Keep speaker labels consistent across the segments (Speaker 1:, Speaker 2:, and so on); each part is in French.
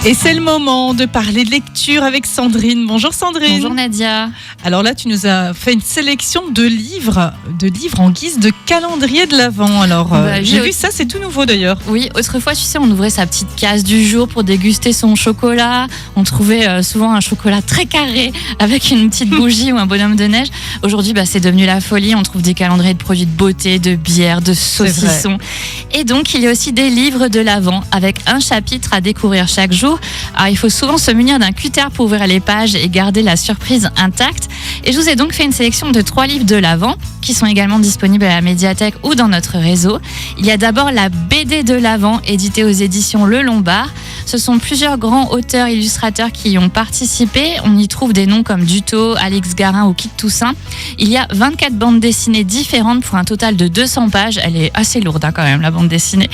Speaker 1: Et c'est le moment de parler de lecture avec Sandrine. Bonjour Sandrine.
Speaker 2: Bonjour Nadia.
Speaker 1: Alors là, tu nous as fait une sélection de livres en guise de calendrier de l'Avent. Alors, j'ai vu ça, c'est tout nouveau d'ailleurs.
Speaker 2: Oui, autrefois, tu sais, on ouvrait sa petite case du jour pour déguster son chocolat. On trouvait souvent un chocolat très carré avec une petite bougie ou un bonhomme de neige. Aujourd'hui, c'est devenu la folie. On trouve des calendriers de produits de beauté, de bière, de saucissons. Et donc, il y a aussi des livres de l'Avent avec un chapitre à découvrir chaque jour. Alors, il faut souvent se munir d'un cutter pour ouvrir les pages et garder la surprise intacte. Et je vous ai donc fait une sélection de 3 livres de l'Avent qui sont également disponibles à la médiathèque ou dans notre réseau. Il y a d'abord la BD de l'Avent, éditée aux éditions Le Lombard. Ce sont plusieurs grands auteurs illustrateurs qui y ont participé. On y trouve des noms comme Duto, Alix Garin ou Kit Toussaint. Il y a 24 bandes dessinées différentes pour un total de 200 pages. Elle est assez lourde quand même, la bande dessinée.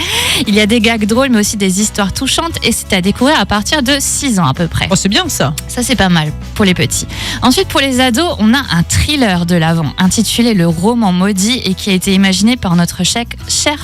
Speaker 2: Il y a des gags drôles mais aussi des histoires touchantes et c'est à découvrir à partir de 6 ans à peu près.
Speaker 1: Oh, c'est bien ça.
Speaker 2: Ça, c'est pas mal pour les petits. Ensuite, pour les ados, on a un thriller de l'Avent intitulé Le Roman Maudit et qui a été imaginé par notre cher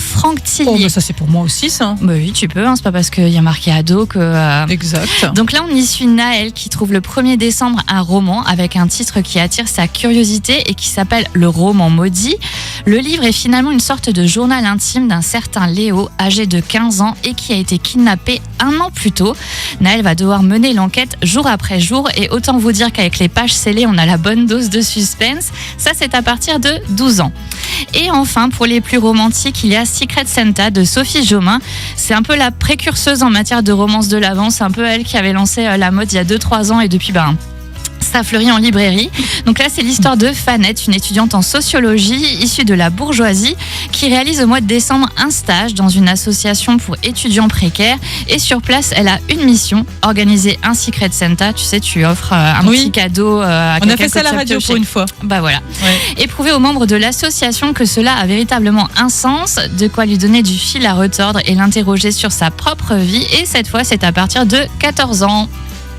Speaker 2: Franck Tillier.
Speaker 1: Oh, mais ça, c'est pour moi aussi, ça.
Speaker 2: Oui, tu peux. C'est pas parce qu'il y a marqué ado que...
Speaker 1: Exact.
Speaker 2: Donc là, on y suit Naël qui trouve le 1er décembre un roman avec un titre qui attire sa curiosité et qui s'appelle Le Roman Maudit. Le livre est finalement une sorte de journal intime d'un certain Léo, âgé de 15 ans et qui a été kidnappé 1 an plus tôt. Naël va devoir mener l'enquête jour après jour et autant vous dire qu'avec les pages scellées, on a la bonne dose de suspense. Ça, c'est à partir de 12 ans. Et enfin, pour les plus romantiques, il y a Secret Santa de Sophie Jomain. C'est un peu la précurseuse en matière de romance de l'Avent. C'est un peu elle qui avait lancé la mode il y a 2-3 ans et depuis, ça fleurit en librairie. Donc là, c'est l'histoire de Fanette, une étudiante en sociologie issue de la bourgeoisie qui réalise au mois de décembre un stage dans une association pour étudiants précaires. Et sur place, elle a une mission, organiser un Secret Santa. Tu sais, tu offres un petit cadeau à quelqu'un.
Speaker 1: On a fait ça à la radio pour une fois.
Speaker 2: Voilà. Ouais. Et prouver aux membres de l'association que cela a véritablement un sens, de quoi lui donner du fil à retordre et l'interroger sur sa propre vie. Et cette fois, c'est à partir de 14 ans.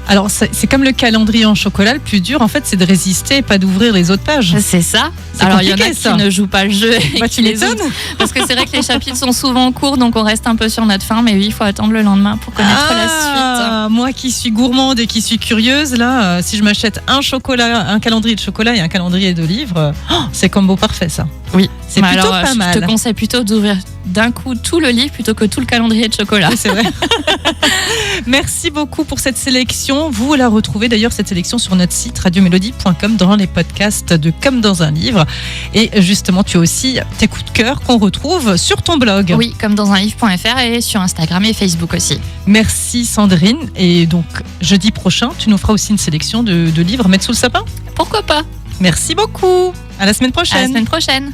Speaker 1: Alors, c'est comme le calendrier en chocolat, le plus dur, en fait, c'est de résister et pas d'ouvrir les autres pages.
Speaker 2: C'est ça. Alors, il y en a qui ne jouent pas le jeu et qui les ouvrent. Parce que c'est vrai que les chapitres sont souvent courts, donc on reste un peu sur notre faim. Mais oui, il faut attendre le lendemain pour connaître la suite.
Speaker 1: Moi qui suis gourmande et qui suis curieuse, là, si je m'achète un calendrier de chocolat et un calendrier de livres, c'est combo parfait, ça.
Speaker 2: Oui,
Speaker 1: c'est plutôt pas mal.
Speaker 2: Je te conseille plutôt d'ouvrir d'un coup tout le livre plutôt que tout le calendrier de chocolat.
Speaker 1: Oui, c'est vrai. Merci beaucoup pour cette sélection. Vous la retrouvez d'ailleurs, cette sélection, sur notre site radiomélodie.com dans les podcasts de Comme dans un livre. Et justement, tu as aussi tes coups de cœur qu'on retrouve sur ton blog.
Speaker 2: Oui, comme dans un livre.fr et sur Instagram et Facebook aussi.
Speaker 1: Merci Sandrine. Et donc, jeudi prochain, tu nous feras aussi une sélection de livres à mettre sous le sapin ?
Speaker 2: Pourquoi pas ?
Speaker 1: Merci beaucoup. À la semaine prochaine.
Speaker 2: À la semaine prochaine.